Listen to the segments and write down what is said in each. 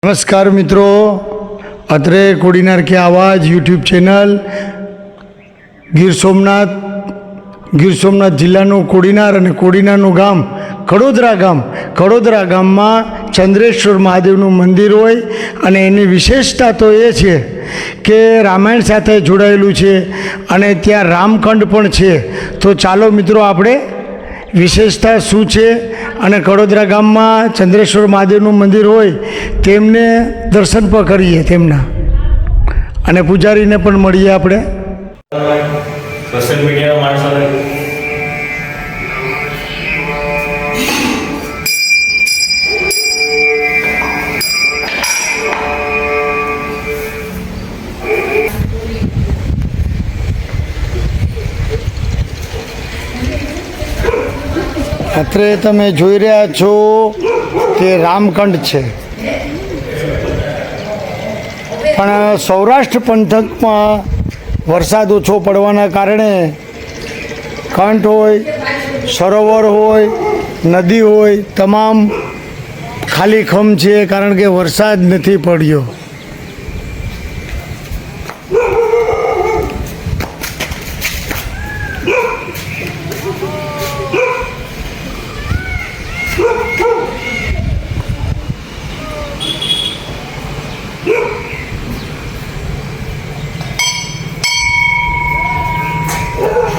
नमस्कार मित्रों, अत्रे कोडीनार की आवाज़ यूट्यूब चैनल गीर सोमनाथ जिल्लाનું कोडीनार અને કોડીનારનું ગામ કડોદરા ગામમાં ચંદ્રેશ્વર મહાદેવનું મંદિર હોય અને એની વિશેષતા તો એ છે કે રામાયણ સાથે જોડાયેલું છે અને ત્યાં રામખંડ પણ છે। તો ચાલો મિત્રો આપણે વિશેષતા શું છે અને કડોદરા ગામમાં ચંદ્રેશ્વર મહાદેવનું મંદિર હોય તેમને દર્શન પણ કરીએ તેમના અને પૂજારીને પણ મળીએ આપણે। સોશિયલ મીડિયાના માણસોને અત્રે તમે જોઈ રહ્યા છો તે રામખંડ છે, પણ સૌરાષ્ટ્ર પંથકમાં વરસાદ ઓછો પડવાના કારણે કંઠ હોય, સરોવર હોય, નદી હોય, તમામ ખાલીખમ છે કારણ કે વરસાદ નથી પડ્યો।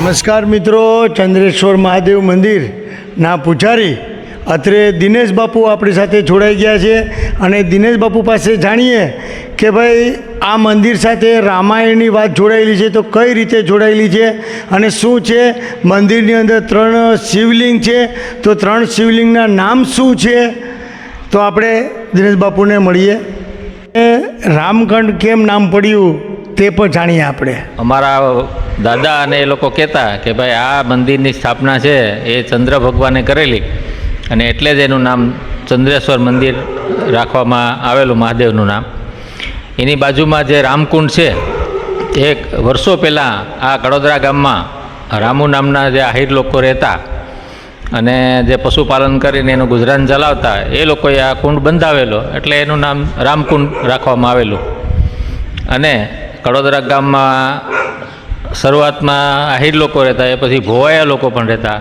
नमस्कार मित्रों, चंद्रेश्वर महादेव मंदिर ना पुजारी अत्रे दिनेश बापू अपनी साथे जोड़ाई गया है और दिनेश बापू पास जाणीए कि भाई आ मंदिर साथे रामायणनी बात जोड़ायेली है तो कई रीते जोड़ायेली है और शू है। मंदिरनी अंदर 3 शिवलिंग है तो 3 शिवलिंगना नाम शू है तो आपणे दिनेश बापू ने मळीए। रामखंड केम नाम पड्યું તે પણ જાણીએ આપણે। અમારા દાદા અને એ લોકો કહેતા કે ભાઈ આ મંદિરની સ્થાપના છે એ ચંદ્ર ભગવાને કરેલી અને એટલે જ એનું નામ ચંદ્રેશ્વર મંદિર રાખવામાં આવેલું, મહાદેવનું નામ। એની બાજુમાં જે રામકુંડ છે એક વર્ષો પહેલાં આ કડોદરા ગામમાં રામુ નામના જે આહિર લોકો રહેતા અને જે પશુપાલન કરીને એનું ગુજરાન ચલાવતા એ લોકોએ આ કુંડ બંધાવેલો એટલે એનું નામ રામકુંડ રાખવામાં આવેલું। અને કડોદરા ગામમાં શરૂઆતમાં આહિર લોકો રહેતા, એ પછી ભોવાયા લોકો પણ રહેતા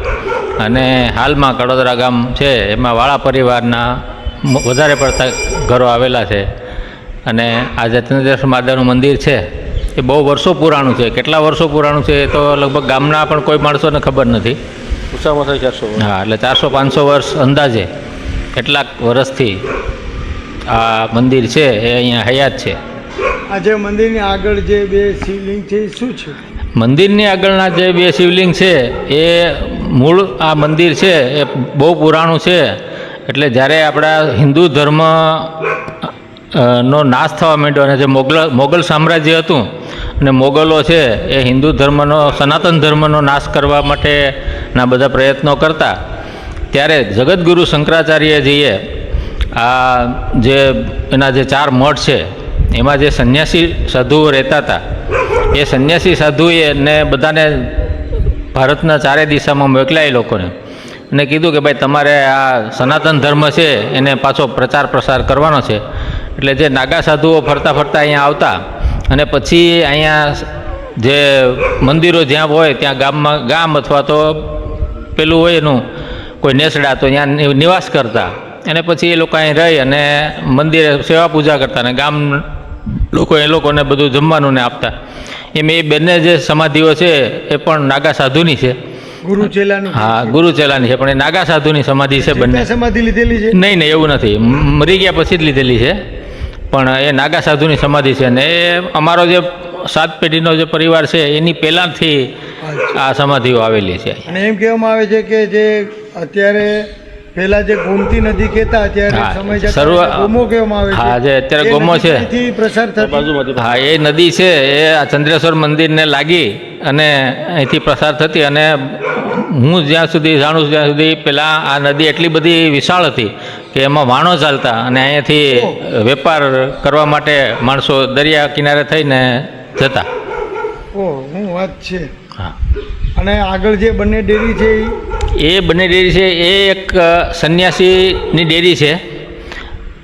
અને હાલમાં કડોદરા ગામ છે એમાં વાળા પરિવારના વધારે પડતા ઘરો આવેલા છે। અને આ જે ચંદ્રેશ્વર મહાદેવનું મંદિર છે એ બહુ વર્ષો પુરાણું છે। કેટલા વર્ષો પુરાણું છે એ તો લગભગ ગામના પણ કોઈ માણસોને ખબર નથી। ઓછામાં ઓછા 400 હા, એટલે 400-500 વર્ષ અંદાજે કેટલાક વર્ષથી આ મંદિર છે એ અહીંયા હયાત છે। આજે મંદિરની આગળ જે 2 શિવલિંગ છે એ શું છે? મંદિરની આગળના જે 2 શિવલિંગ છે એ મૂળ આ મંદિર છે એ બહુ પુરાણું છે। એટલે જ્યારે આપણા હિન્દુ ધર્મ નો નાશ થવા માંડ્યો અને જે મોગલ સામ્રાજ્ય હતું અને મોગલો છે એ હિન્દુ ધર્મનો, સનાતન ધર્મનો નાશ કરવા માટેના બધા પ્રયત્નો કરતા, ત્યારે જગતગુરુ શંકરાચાર્યજીએ આ જે એના જે 4 મઠ છે એમાં જે સંન્યાસી સાધુઓ રહેતા હતા એ સંન્યાસી સાધુએ ને બધાને ભારતના 4 દિશામાં મોકલ્યા એ લોકોને અને કીધું કે ભાઈ તમારે આ સનાતન ધર્મ છે એને પાછો પ્રચાર પ્રસાર કરવાનો છે। એટલે જે નાગા સાધુઓ ફરતા ફરતા અહીંયા આવતા અને પછી અહીંયા જે મંદિરો જ્યાં હોય ત્યાં ગામ અથવા તો પેલું હોય એનું કોઈ નેસડા તો ત્યાં નિવાસ કરતા અને પછી એ લોકો અહીં રહી અને મંદિરે સેવા પૂજા કરતા અને ગામ લોકો એ લોકોને બધું જમવાનું ને આપતા। એમ એ બંને જે સમાધિઓ છે એ પણ નાગા સાધુની છે, ગુરુચેલાની। હા, ગુરુચેલાની છે, પણ એ નાગા સાધુની સમાધિ છે બંને। સમાધિ લીધેલી છે? નહીં, એવું નથી, મરી ગયા પછી જ લીધેલી છે, પણ એ નાગા સાધુની સમાધિ છે। અને એ અમારો જે 7 પેઢીનો જે પરિવાર છે એની પહેલાંથી આ સમાધિઓ આવેલી છે। અને એમ કહેવામાં આવે છે કે જે અત્યારે પહેલા જે ગોમતી નદી કહેતા અત્યારે સમય જતા ગોમો કહેવામાં આવે છે। હા, જે અત્યારે ગોમો છે પ્રસાર થતો, હા, એ નદી છે એ આ ચંદ્રેશ્વર મંદિરને લાગી અને અહીંથી પ્રસાર થતી। અને હું જ્યાં સુધી જાણું છું ત્યાં સુધી પહેલાં આ નદી એટલી બધી વિશાળ હતી કે એમાં વાણો ચાલતા અને અહીંયાથી વેપાર કરવા માટે માણસો દરિયા કિનારે થઈને જતા। ઓહ, હું વાત છે। હા, અને આગળ જે બંને ડેરી છે એ બંને ડેરી છે એ એક સંન્યાસીની ડેરી છે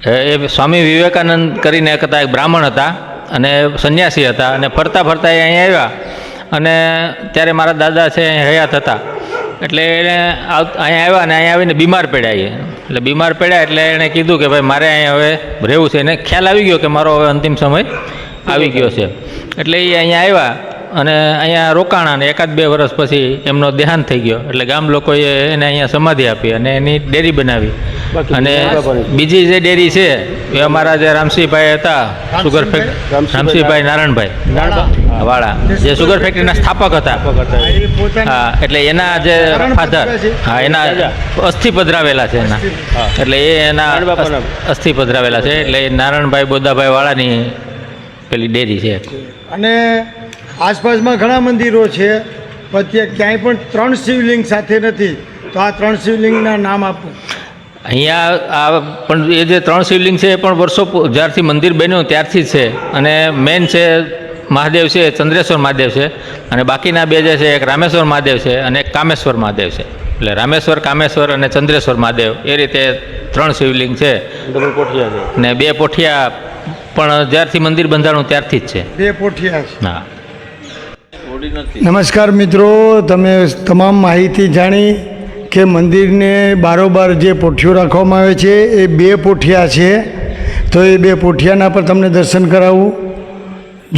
એ સ્વામી વિવેકાનંદ કરીને એક હતા, એક બ્રાહ્મણ હતા અને સંન્યાસી હતા, અને ફરતા ફરતા એ અહીંયા આવ્યા અને ત્યારે મારા દાદા છે અહીં હયાત હતા. એટલે એને અહીંયા આવ્યા અને અહીંયા આવીને બીમાર પડ્યા એ. એટલે બીમાર પડ્યા એટલે એણે કીધું કે ભાઈ મારે અહીંયા હવે રહેવું છે. એને ખ્યાલ આવી ગયો કે મારો હવે અંતિમ સમય આવી ગયો છે. એટલે એ અહીંયા આવ્યા અને અહીંયા રોકાણા, ને 1-2 વર્ષ પછી એમનો દેહાંત થઈ ગયો. એટલે ગામ લોકોએ એને અહીંયા સમાધિ આપી અને એની ડેરી બનાવી. અને બીજી જે ડેરી છે એ અમારા જે રામસિંહભાઈ હતા, સુગર ફેક્ટરી, રામસિંહભાઈ નારાયણભાઈ વાળા, જે સુગર ફેક્ટરીના સ્થાપક હતા. હા, એટલે એના જે ફાધર, હા, એના અસ્થિ પધરાવેલા છે એના. એટલે એ એના અસ્થિ પધરાવેલા છે. એટલે એ નારાયણભાઈ બોદાભાઈ વાળાની પેલી ડેરી છે. અને આસપાસમાં ઘણા મંદિરો છે, પણ ત્યાં ક્યાંય પણ 3 શિવલિંગ સાથે નથી. તો આ 3 શિવલિંગના નામ આપો. અહીંયા આ પણ એ જે 3 શિવલિંગ છે એ પણ વર્ષો જ્યારથી મંદિર બન્યું ત્યારથી જ છે. અને મેન છે મહાદેવ છે, ચંદ્રેશ્વર મહાદેવ છે, અને બાકીના 2 જે છે, એક રામેશ્વર મહાદેવ છે અને એક કામેશ્વર મહાદેવ છે. એટલે રામેશ્વર, કામેશ્વર અને ચંદ્રેશ્વર મહાદેવ એ રીતે 3 શિવલિંગ છે. ને 2 પોઠિયા પણ જ્યારથી મંદિર બંધાણું ત્યારથી જ છે. 2 પોઠિયા છે. હા. નમસ્કાર મિત્રો, તમે તમામ માહિતી જાણી કે મંદિરને બારોબાર જે પોઠીઓ રાખવામાં આવે છે એ 2 પોઠિયા છે. તો એ 2 પોઠિયાના પર તમને દર્શન કરાવું.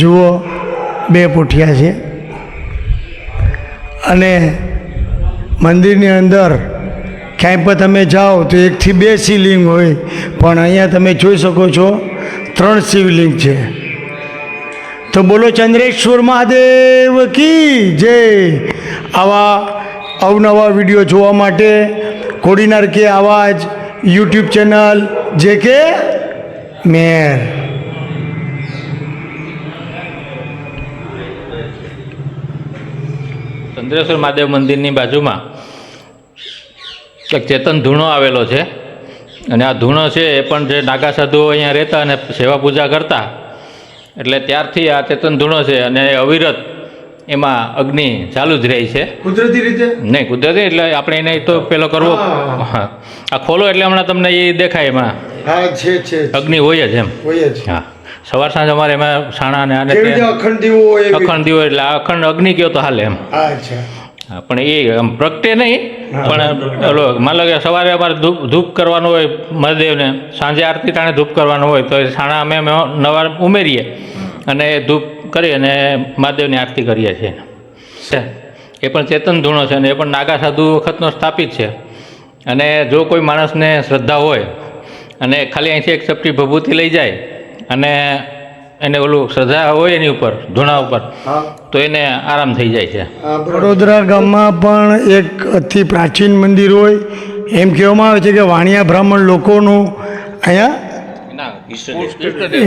જુઓ, 2 પોઠિયા છે. અને મંદિરની અંદર ક્યાંય પણ તમે જાઓ તો 1 થી 2 શિવલિંગ હોય, પણ અહીંયા તમે જોઈ શકો છો 3 શિવલિંગ છે. તો બોલો ચંદ્રેશ્વર મહાદેવ કી જય. આવા અવનવા વિડીયો જોવા માટે કોડીનાર કે આવાજ યુટ્યુબ ચેનલ જે કે મેર. ચંદ્રેશ્વર મહાદેવ મંદિરની બાજુમાં એક ચેતન ધૂણો આવેલો છે. અને આ ધૂણો છે એ પણ જે નાગા સાધુઓ અહીંયા રહેતા અને સેવા પૂજા કરતા, એટલે ત્યારથી આ ચેતન ધૂણો છે. અને અવિરત એમાં અગ્નિ ચાલુ જ રહી છે. કુદરતી રીતે નહીં, કુદરતી એટલે આપણે એને તો પેલો કરવો. હા, આ ખોલો એટલે હમણાં તમને એ દેખાય, એમાં હા છે અગ્નિ હોય જ એમ. હોય જ. હા, સવાર સાંજ અમારે એમાં છાણા ને આને કેવી રીતે અખંડ દીવો હોય એવી? અખંડ દીવો એટલે આ અખંડ અગ્નિ કયો તો હાલે એમ. અચ્છા. હા, પણ એ આમ પ્રગટે નહીં, પણ ઓલો માન લો કે સવારે અમારે ધૂપ કરવાનું હોય મહાદેવને, સાંજે આરતી ટાણે ધૂપ કરવાનું હોય તો એ છાણા અમે નવા ઉમેરીએ અને ધૂપ કરી અને મહાદેવની આરતી કરીએ છીએ. એ પણ ચેતન ધૂણો છે અને એ પણ નાગા સાધુ વખતનો સ્થાપિત છે. અને જો કોઈ માણસને શ્રદ્ધા હોય અને ખાલી અહીંથી એક ચપટી ભભૂતિ લઈ જાય અને એને ઓલું શ્રદ્ધા હોય એની ઉપર, ધૂણા ઉપર, તો એને આરામ થઈ જાય છે. વડોદરા ગામમાં પણ એક અતિ પ્રાચીન મંદિર હોય એમ કહેવામાં આવે છે કે વાણિયા બ્રાહ્મણ લોકોનું અહીંયા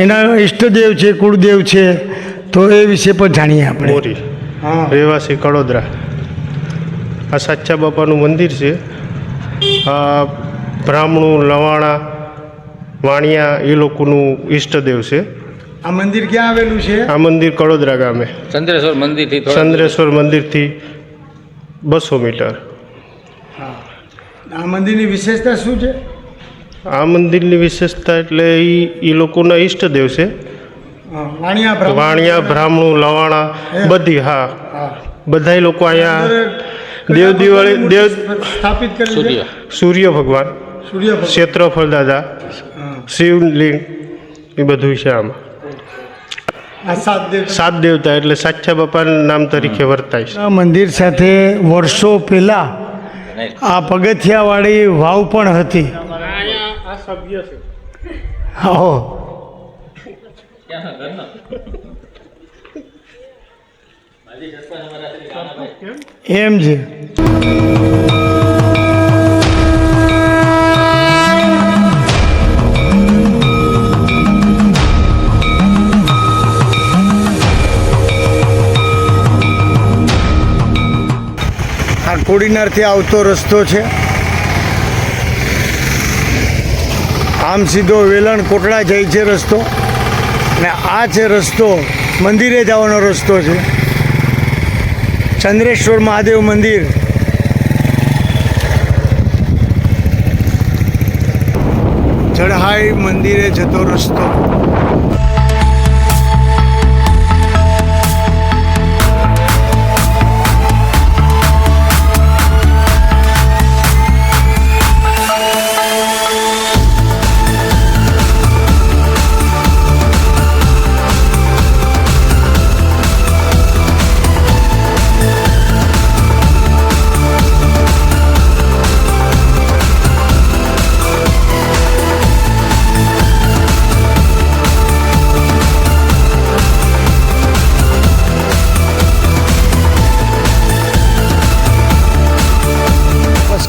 એના ઈષ્ટદેવ છે, કુળદેવ છે. તો એ વિશે પણ જાણીએ આપણે. મોરી રહેવાસી કડોદરા. આ સાચા બાપાનું મંદિર છે. આ બ્રાહ્મણું, લવાણા, વાણિયા એ લોકોનું ઈષ્ટદેવ છે. આ મંદિર ક્યાં આવેલું છે? આ મંદિર કડોદરા ગામે, ચંદ્રેશ્વર મંદિરથી ચંદ્રેશ્વર મંદિરથી 200 મીટર. આ મંદિરની વિશેષતા શું છે? આ મંદિરની વિશેષતા એટલે એ લોકોના ઈષ્ટદેવ છે. વાણિયા, બ્રાહ્મણું, લવાણા બધી. હા, બધા લોકો અહીંયા દેવ દિવાળી, દેવ સ્થાપિત કરી સૂર્ય ભગવાન, ક્ષેત્રફળ દાદા, શિવલિંગ એ બધું છે આમાં. 7 દેવતા એટલે સાચા બાપાના નામ તરીકે વર્તાય છે. આ મંદિર સાથે વર્ષો પહેલા આ પગથિયાવાળી વાવ પણ હતી. હો, એમ છે. આ કોડીનારથી આવતો રસ્તો છે. આમ સીધો વેલણ કોટડા જાય છે રસ્તો, અને આ છે રસ્તો મંદિરે જવાનો રસ્તો છે. ચંદ્રેશ્વર મહાદેવ મંદિર. જળહાઈ મંદિરે જતો રસ્તો.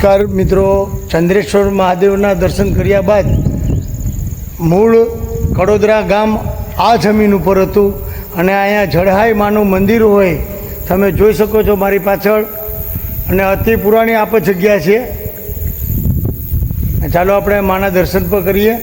નમસ્કાર મિત્રો, ચંદ્રેશ્વર મહાદેવના દર્શન કર્યા બાદ મૂળ કડોદરા ગામ આ જમીન ઉપર હતું અને અહીંયા જળહાઈ માનું મંદિર હોય તમે જોઈ શકો છો મારી પાછળ, અને અતિ પુરાણી આપ જગ્યા છે. ચાલો આપણે માના દર્શન પણ કરીએ.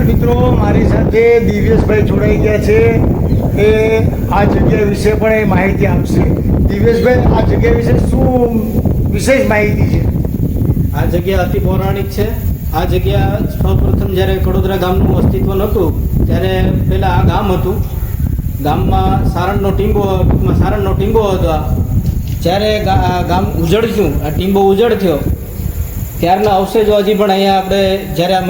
મિત્રો મારી સાથે દિવ્યેશભાઈ જોડાઈ ગયા છે, એ આ જગ્યા વિશે પણ એ માહિતી આપશે. દિવ્યેશભાઈ, આ જગ્યા વિશે શું વિશેષ માહિતી છે? આ જગ્યા અતિ પૌરાણિક છે. આ જગ્યા સૌપ્રથમ જ્યારે કડોદરા ગામનું અસ્તિત્વ નહોતું ત્યારે પહેલાં આ ગામ હતું. ગામમાં સારણનો ટીંબો હતો. જ્યારે ગામ ઉજળ થયું, આ ટીંબો ઉજળ થયો ત્યારના અવશેષો હજી પણ અહીંયા આપણે જ્યારે આ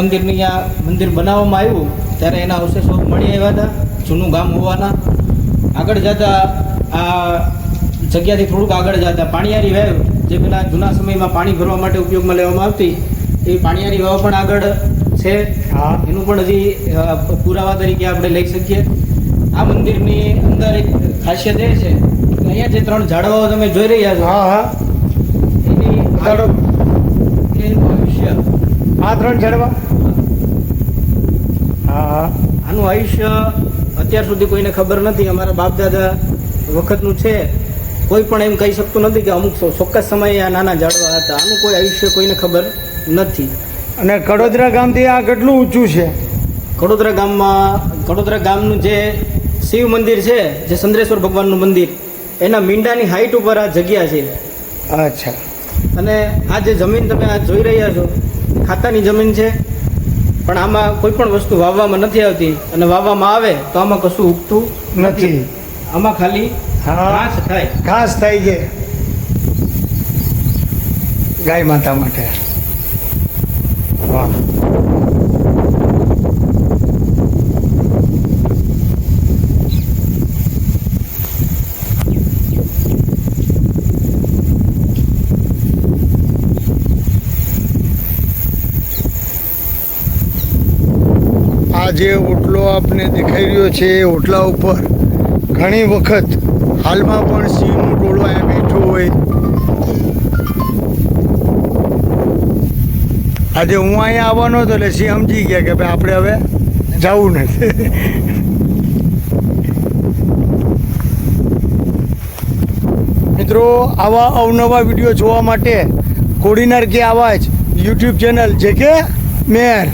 મંદિર બનાવવામાં આવ્યું ત્યારે એના અવશેષો મળી આવ્યા હતા, જૂનું ગામ હોવાના. આગળ જતાં આ જગ્યાથી થોડુંક આગળ જતાં પાણીયારી વાવ, જે પેલા જૂના સમયમાં પાણી ભરવા માટે ઉપયોગમાં લેવામાં આવતી, એ પાણીયારી વાવ પણ આગળ છે. એનું પણ હજી પુરાવા તરીકે આપણે લઈ શકીએ. આ મંદિરની અંદર એક ખાસિયત એ છે કે અહીંયા જે 3 ઝાડવાઓ તમે જોઈ રહ્યા છો, એની આયુષ્ય, આ 3 ઝાડવા, આનું આયુષ્ય અત્યાર સુધી કોઈને ખબર નથી. અમારા બાપ દાદા વખતનું છે. કોઈ પણ એમ કહી શકતું નથી કે અમુક ચોક્કસ સમયે આ નાના ઝાડવા હતા. આનું કોઈ આયુષ્ય કોઈને ખબર નથી. અને કડોદરા ગામથી આ કેટલું ઊંચું છે? કડોદરા ગામનું જે શિવ મંદિર છે, જે ચંદ્રેશ્વર ભગવાનનું મંદિર, એના મીંડાની હાઈટ ઉપર આ જગ્યા છે. અચ્છા. અને આ જે જમીન તમે આ જોઈ રહ્યા છો, ખાતાની જમીન છે, પણ આમાં કોઈ પણ વસ્તુ વાવવામાં નથી આવતી, અને વાવવામાં આવે તો આમાં કશું ઉગતું નથી. આમાં ખાલી ઘાસ થાય છે ગાય માતા માટે. વાહ. આ જે ઓટલો આપને દેખાઈ રહ્યો છે, એ ઓટલા ઉપર ઘણી વખત હાલમાં પણ સિંહનું ટોળું અહીંયા બેઠું હોય. આજે હું અહીંયા આવવાનો હતો એટલે સિંહ સમજી ગયા કે ભાઈ આપણે હવે જવું નથી. મિત્રો, આવા અવનવા વિડીયો જોવા માટે કોડીનાર કે આવાજ યુટ્યુબ ચેનલ જે કે મેર